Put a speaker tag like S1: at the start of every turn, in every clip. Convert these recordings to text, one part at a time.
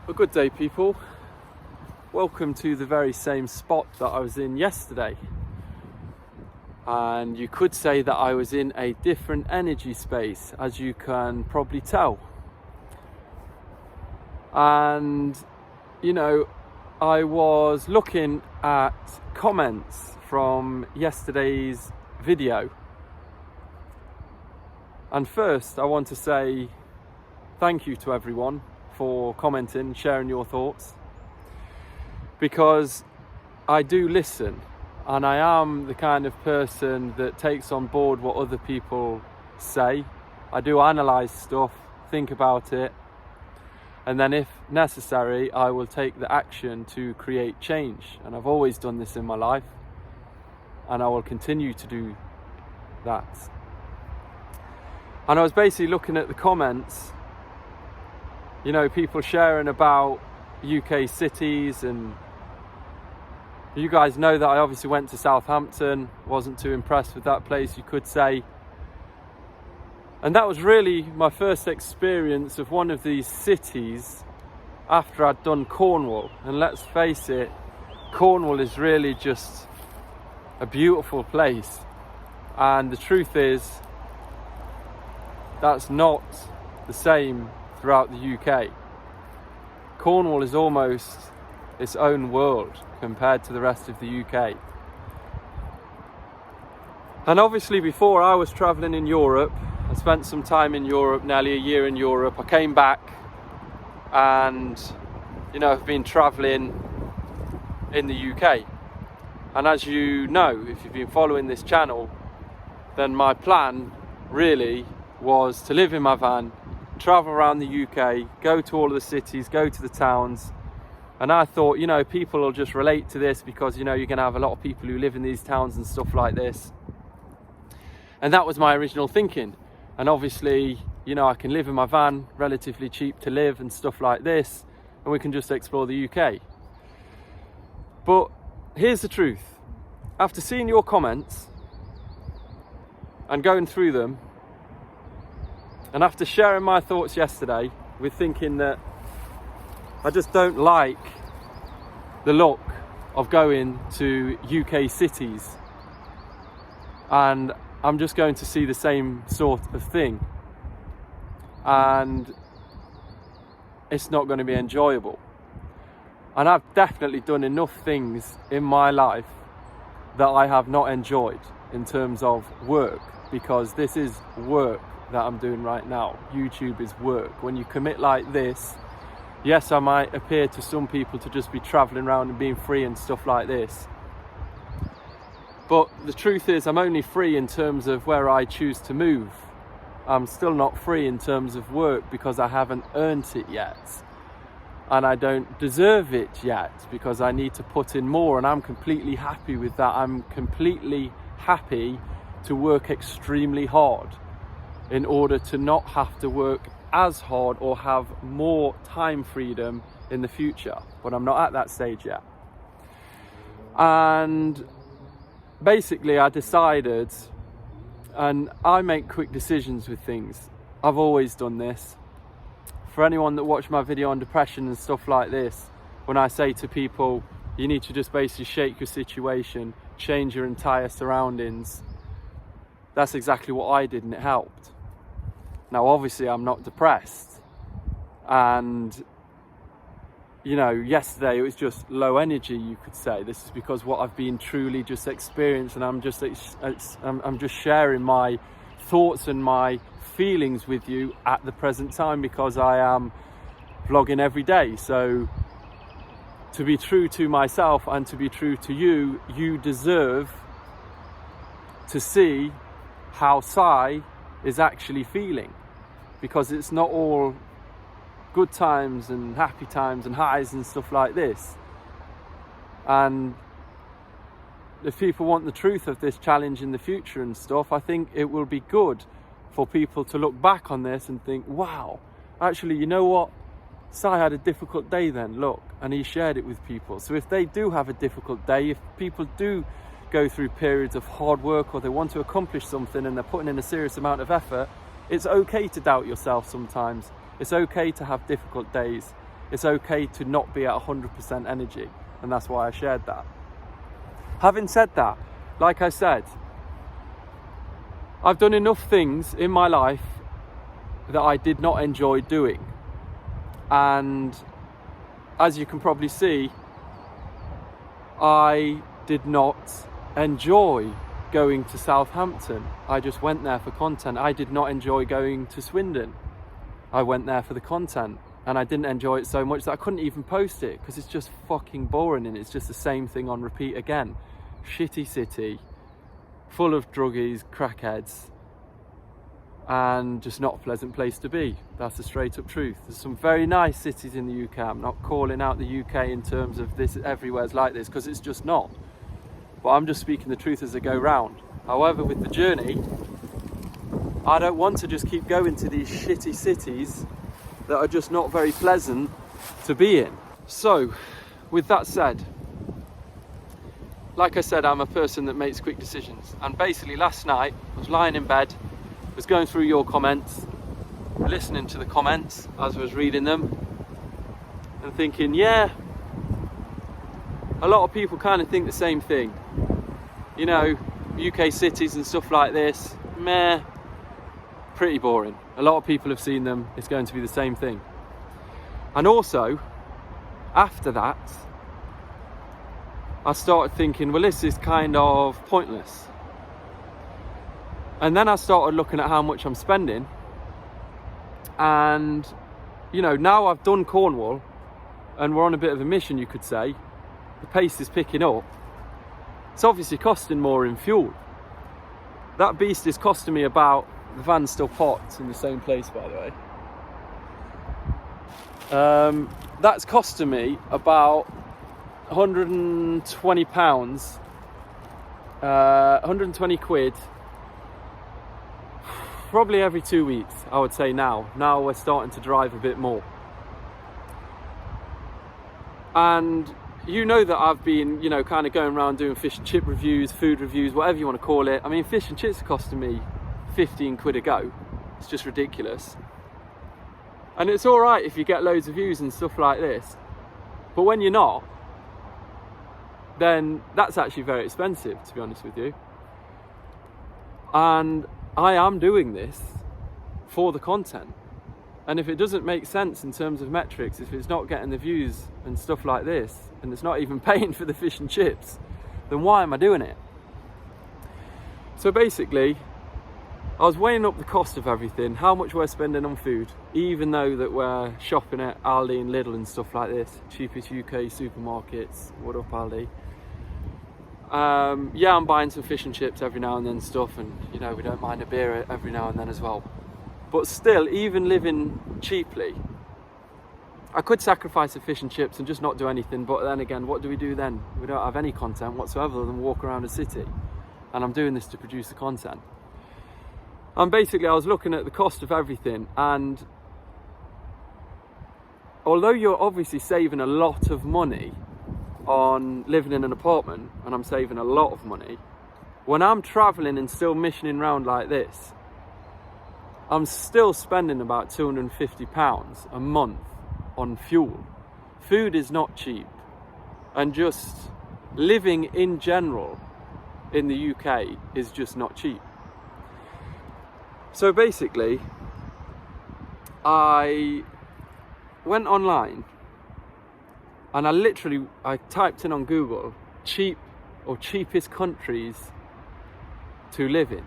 S1: Well, good day, people. Welcome to the very same spot that I was in yesterday. And you could say that I was in a different energy space, as you can probably tell. And, I was looking at comments from yesterday's video. And first, I want to say thank you to everyone for commenting, sharing your thoughts, because I do listen, and I am the kind of person that takes on board what other people say. I do analyze stuff, think about it, and then if necessary, I will take the action to create change. And I've always done this in my life, and I will continue to do that. And I was basically looking at the comments, people sharing about UK cities, and you guys know that I obviously went to Southampton, wasn't too impressed with that place, you could say. And that was really my first experience of one of these cities after I'd done Cornwall. And let's face it, Cornwall is really just a beautiful place. And the truth is, that's not the same throughout the UK. Cornwall is almost its own world compared to the rest of the UK. And obviously before I was travelling in Europe, I spent some time in Europe, nearly a year in Europe. I came back and, I've been travelling in the UK. And as you know, if you've been following this channel, then my plan really was to live in my van, travel around the UK, go to all of the cities, go to the towns. And I thought, people will just relate to this because, you're going to have a lot of people who live in these towns and stuff like this. And that was my original thinking. And obviously, I can live in my van, relatively cheap to live and stuff like this, and we can just explore the UK. But here's the truth. After seeing your comments and going through them, and after sharing my thoughts yesterday with thinking that I just don't like the look of going to UK cities, and I'm just going to see the same sort of thing, and it's not going to be enjoyable. And I've definitely done enough things in my life that I have not enjoyed in terms of work, because this is work that I'm doing right now. YouTube is work. When you commit like this, yes, I might appear to some people to just be traveling around and being free and stuff like this, but the truth is I'm only free in terms of where I choose to move. I'm still not free in terms of work because I haven't earned it yet, and I don't deserve it yet because I need to put in more, and I'm completely happy with that. I'm completely happy to work extremely hard in order to not have to work as hard or have more time freedom in the future, but I'm not at that stage yet. And basically I decided, and I make quick decisions with things. I've always done this. For anyone that watched my video on depression and stuff like this, when I say to people, you need to just basically shake your situation, change your entire surroundings, that's exactly what I did, and it helped. Now obviously I'm not depressed, and yesterday it was just low energy, you could say. This is because what I've been truly just experienced, and I'm just sharing my thoughts and my feelings with you at the present time, because I am vlogging every day. So to be true to myself and to be true to you, you deserve to see how Sai is actually feeling, because it's not all good times and happy times and highs and stuff like this. And if people want the truth of this challenge in the future and stuff, I think it will be good for people to look back on this and think, wow, actually, you know what? Sai had a difficult day then, look, and he shared it with people. So if they do have a difficult day, if people do go through periods of hard work, or they want to accomplish something and they're putting in a serious amount of effort, it's okay to doubt yourself sometimes. It's okay to have difficult days. It's okay to not be at 100% energy, and that's why I shared that. Having said that, like I said, I've done enough things in my life that I did not enjoy doing. And as you can probably see, I did not enjoy going to Southampton. I just went there for content. I did not enjoy going to Swindon. I went there for the content, and I didn't enjoy it so much that I couldn't even post it because it's just fucking boring and it's just the same thing on repeat again. Shitty city, full of druggies, crackheads, and just not a pleasant place to be. That's the straight up truth. There's some very nice cities in the UK. I'm not calling out the UK in terms of this everywhere's like this, because it's just not. But I'm just speaking the truth as I go round. However, with the journey, I don't want to just keep going to these shitty cities that are just not very pleasant to be in. So, with that said, like I said, I'm a person that makes quick decisions. And basically last night, I was lying in bed, was going through your comments, listening to the comments as I was reading them, and thinking, yeah, a lot of people kind of think the same thing. You know, UK cities and stuff like this, meh, pretty boring. A lot of people have seen them, it's going to be the same thing. And also, after that, I started thinking, well, this is kind of pointless. And then I started looking at how much I'm spending. And, you know, now I've done Cornwall and we're on a bit of a mission, you could say. The pace is picking up. It's obviously costing more in fuel. That beast is costing me about, the van's still parked in the same place, by the way. That's costing me about £120, 120 quid, probably every 2 weeks, I would say now. Now we're starting to drive a bit more. And you know that I've been, you know, kind of going around doing fish and chip reviews, food reviews, whatever you want to call it. I mean, fish and chips are costing me 15 quid a go. It's just ridiculous. And it's all right if you get loads of views and stuff like this. But when you're not, then that's actually very expensive, to be honest with you. And I am doing this for the content. And if it doesn't make sense in terms of metrics, if it's not getting the views and stuff like this, and it's not even paying for the fish and chips, then why am I doing it? So basically, I was weighing up the cost of everything, how much we're spending on food, even though that we're shopping at Aldi and Lidl and stuff like this, cheapest UK supermarkets. What up, Aldi? Yeah, I'm buying some fish and chips every now and then stuff, and you know, we don't mind a beer every now and then as well. But still, even living cheaply, I could sacrifice the fish and chips and just not do anything, but then again, what do we do then? We don't have any content whatsoever other than walk around a city, and I'm doing this to produce the content. And basically, I was looking at the cost of everything, and although you're obviously saving a lot of money on living in an apartment, and I'm saving a lot of money, when I'm traveling and still missioning around like this, I'm still spending about £250 a month on fuel. Food is not cheap, and just living in general in the UK is just not cheap. So basically, I went online and I typed in on Google cheap or cheapest countries to live in.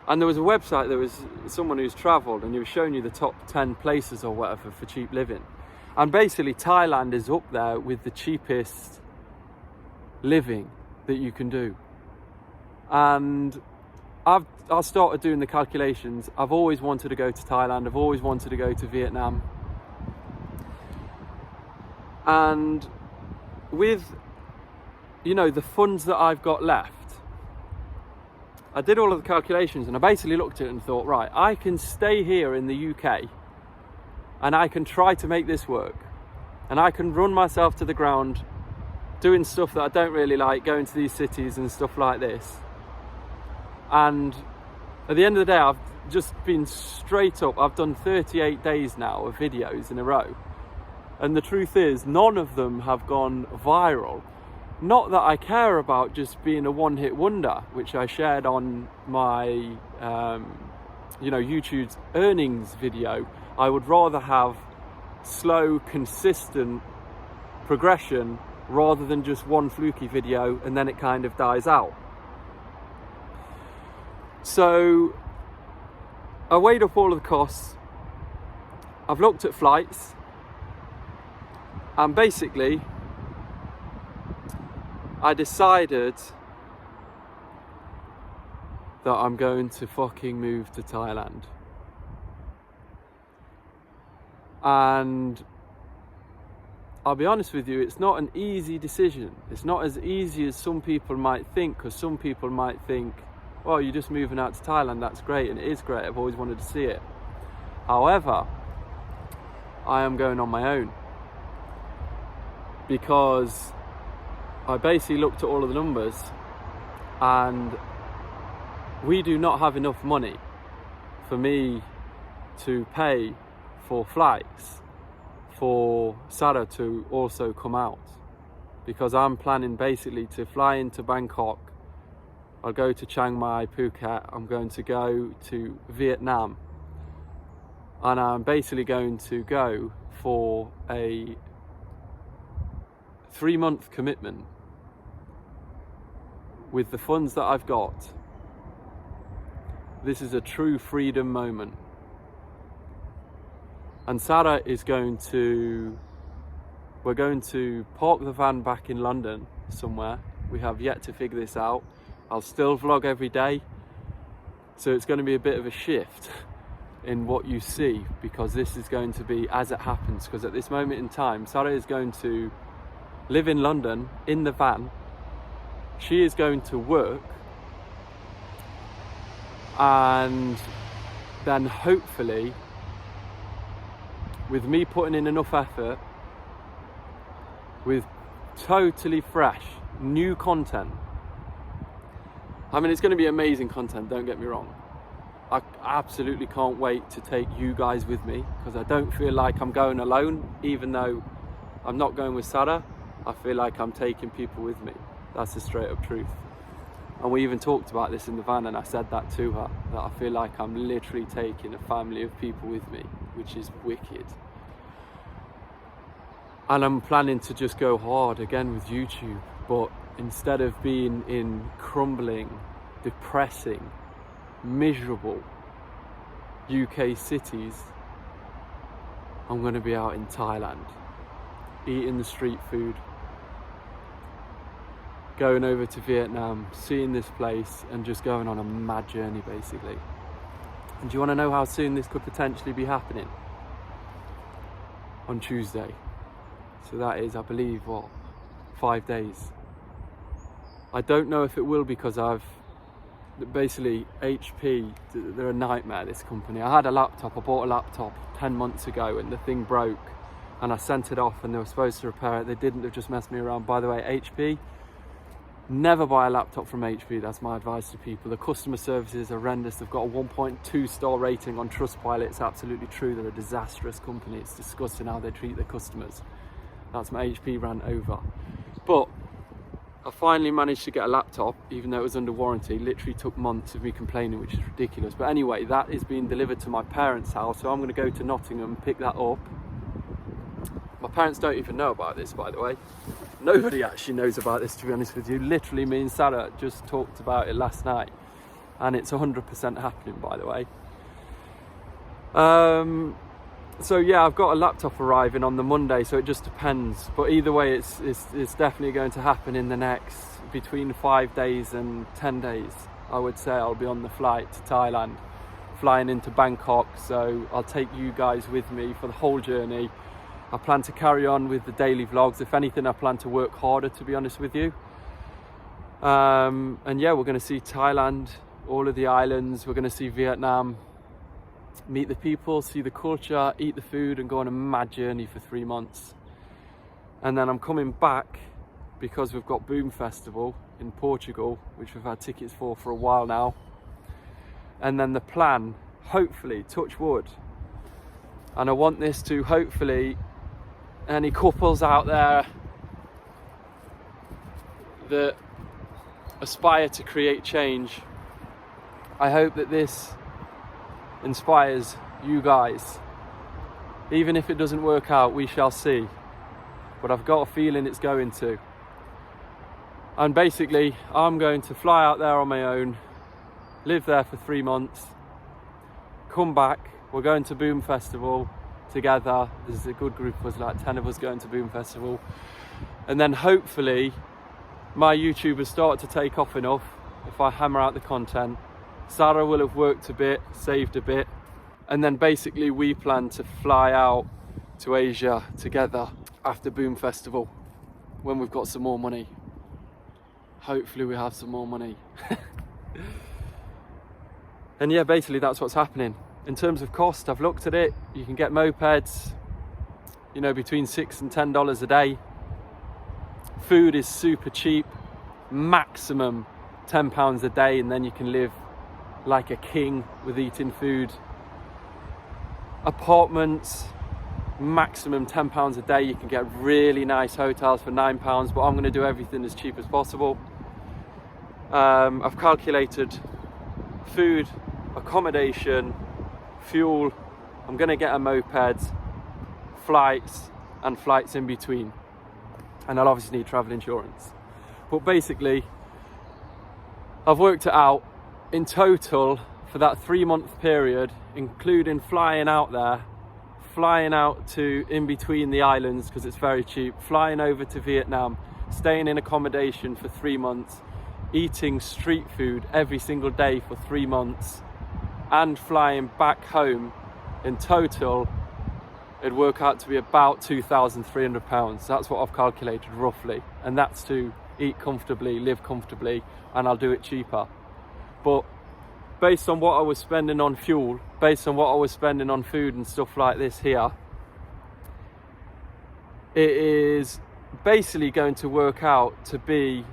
S1: And there was a website, there was someone who's travelled, and he was showing you the top 10 places or whatever for cheap living. And basically Thailand is up there with the cheapest living that you can do. And I started doing the calculations. I've always wanted to go to Thailand, I've always wanted to go to Vietnam. And with, you know, the funds that I've got left, I did all of the calculations, and I basically looked at it and thought, right, I can stay here in the UK and I can try to make this work, and I can run myself to the ground doing stuff that I don't really like, going to these cities and stuff like this, and at the end of the day, I've just been straight up. I've done 38 days now of videos in a row. And the truth is, none of them have gone viral. Not that I care about just being a one-hit wonder, which I shared on my, YouTube's earnings video. I would rather have slow, consistent progression rather than just one fluky video and then it kind of dies out. So I weighed up all of the costs. I've looked at flights, and basically I decided that I'm going to fucking move to Thailand. And I'll be honest with you, it's not an easy decision. It's not as easy as some people might think, because some people might think, well, you're just moving out to Thailand, that's great, and it is great, I've always wanted to see it. However, I am going on my own, because I basically looked at all of the numbers, and we do not have enough money for me to pay for flights for Sarah to also come out, because I'm planning basically to fly into Bangkok. I'll go to Chiang Mai, Phuket. I'm going to go to Vietnam, and I'm basically going to go for a 3-month commitment with the funds that I've got. This is a true freedom moment. And Sarah is we're going to park the van back in London somewhere. We have yet to figure this out. I'll still vlog every day. So it's going to be a bit of a shift in what you see, because this is going to be as it happens. Because at this moment in time, Sarah is going to live in London in the van. She is going to work, and then hopefully, with me putting in enough effort, with totally fresh, new content. I mean, it's going to be amazing content, don't get me wrong. I absolutely can't wait to take you guys with me, because I don't feel like I'm going alone. Even though I'm not going with Sarah, I feel like I'm taking people with me. That's the straight up truth. And we even talked about this in the van, and I said that to her, that I feel like I'm literally taking a family of people with me, which is wicked. And I'm planning to just go hard again with YouTube, but instead of being in crumbling, depressing, miserable UK cities, I'm going to be out in Thailand, eating the street food, going over to Vietnam, seeing this place, and just going on a mad journey basically. And do you want to know how soon this could potentially be happening? On Tuesday. So that is, I believe, 5 days. I don't know if it will, because basically HP, they're a nightmare, this company. I had a laptop, I bought a laptop 10 months ago, and the thing broke, and I sent it off, and they were supposed to repair it. They didn't, they've just messed me around. By the way, HP, never buy a laptop from HP. That's my advice to people. The customer service is horrendous. They've got a 1.2 star rating on Trustpilot. It's absolutely true. They're a disastrous company. It's disgusting how they treat their customers. That's my HP rant over. But I finally managed to get a laptop, even though it was under warranty. Literally took months of me complaining, which is ridiculous. But anyway, that is being delivered to my parents' house, so I'm going to go to Nottingham and pick that up. My parents don't even know about this, by the way. Nobody actually knows about this, to be honest with you. Literally, me and Sarah just talked about it last night, and it's 100% happening, by the way. So yeah, I've got a laptop arriving on the Monday, so it just depends. But either way, it's definitely going to happen in the next between 5 days and 10 days. I would say I'll be on the flight to Thailand, flying into Bangkok. So I'll take you guys with me for the whole journey. I plan to carry on with the daily vlogs. If anything, I plan to work harder, to be honest with you. And yeah, we're going to see Thailand, all of the islands. We're going to see Vietnam, meet the people, see the culture, eat the food, and go on a mad journey for 3 months. And then I'm coming back because we've got Boom Festival in Portugal, which we've had tickets for a while now. And then the plan, hopefully, touch wood, and I want this to hopefully, any couples out there that aspire to create change, I hope that this inspires you guys. Even if it doesn't work out, we shall see. But I've got a feeling it's going to. And basically, I'm going to fly out there on my own, live there for 3 months, come back. We're going to Boom Festival together. There's a good group of us, like 10 of us going to Boom Festival. And then hopefully my YouTubers start to take off enough if I hammer out the content. Sarah will have worked a bit, saved a bit. And then basically we plan to fly out to Asia together after Boom Festival when we've got some more money. Hopefully we have some more money. And yeah, basically that's what's happening. In terms of cost, I've looked at it. You can get mopeds, you know, between $6 and $10 a day. Food is super cheap, maximum £10 a day, and then you can live like a king with eating food. Apartments, maximum £10 a day. You can get really nice hotels for £9, but I'm going to do everything as cheap as possible. I've calculated food, accommodation, fuel. I'm going to get a moped, flights, and flights in between. And I'll obviously need travel insurance. But basically, I've worked it out. In total, for that 3-month period, including flying out there, flying out to in between the islands because it's very cheap, flying over to Vietnam, staying in accommodation for 3 months, eating street food every single day for 3 months, and flying back home, in total it'd work out to be about £2,300. That's what I've calculated roughly, and that's to eat comfortably, live comfortably, and I'll do it cheaper. But based on what I was spending on fuel, based on what I was spending on food and stuff like this here, it is basically going to work out to be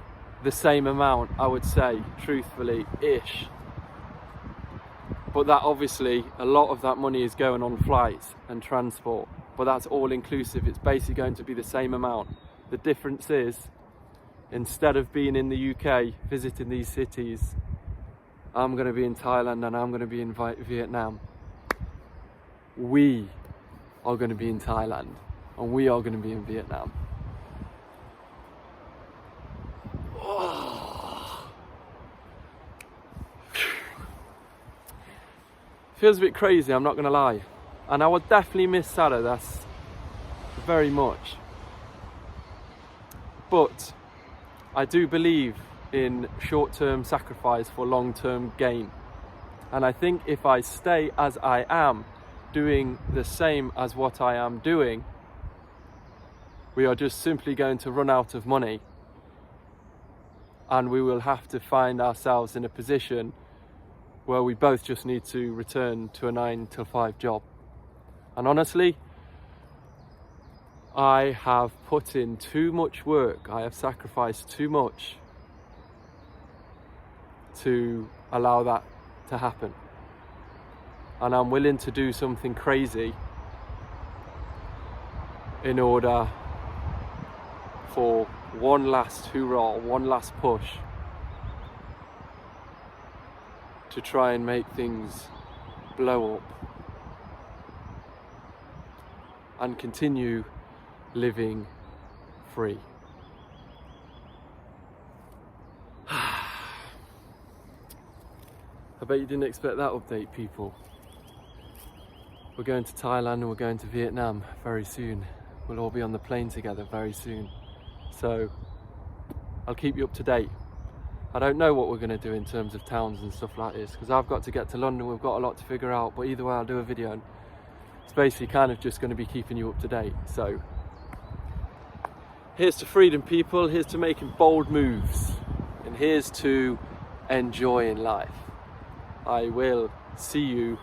S1: the same amount, I would say, truthfully-ish. But that obviously, a lot of that money is going on flights and transport, but that's all inclusive. It's basically going to be the same amount. The difference is, instead of being in the UK, visiting these cities, I'm going to be in Thailand and I'm going to be in Vietnam. We are going to be in Thailand and we are going to be in Vietnam. Feels a bit crazy, I'm not going to lie. And I would definitely miss Sarah, that's very much. But I do believe in short-term sacrifice for long-term gain. And I think if I stay as I am, doing the same as what I am doing, we are just simply going to run out of money. And we will have to find ourselves in a position where we both just need to return to a 9 to 5 job. And honestly, I have put in too much work, I have sacrificed too much to allow that to happen. And I'm willing to do something crazy in order for one last hurrah, one last push to try and make things blow up and continue living free. I bet you didn't expect that update, people. We're going to Thailand and we're going to Vietnam very soon. We'll all be on the plane together very soon. So I'll keep you up to date. I don't know what we're going to do in terms of towns and stuff like this, because I've got to get to London, we've got a lot to figure out, but either way I'll do a video, and it's basically kind of just going to be keeping you up to date. So here's to freedom, people, here's to making bold moves, and here's to enjoying life. I will see you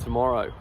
S1: tomorrow.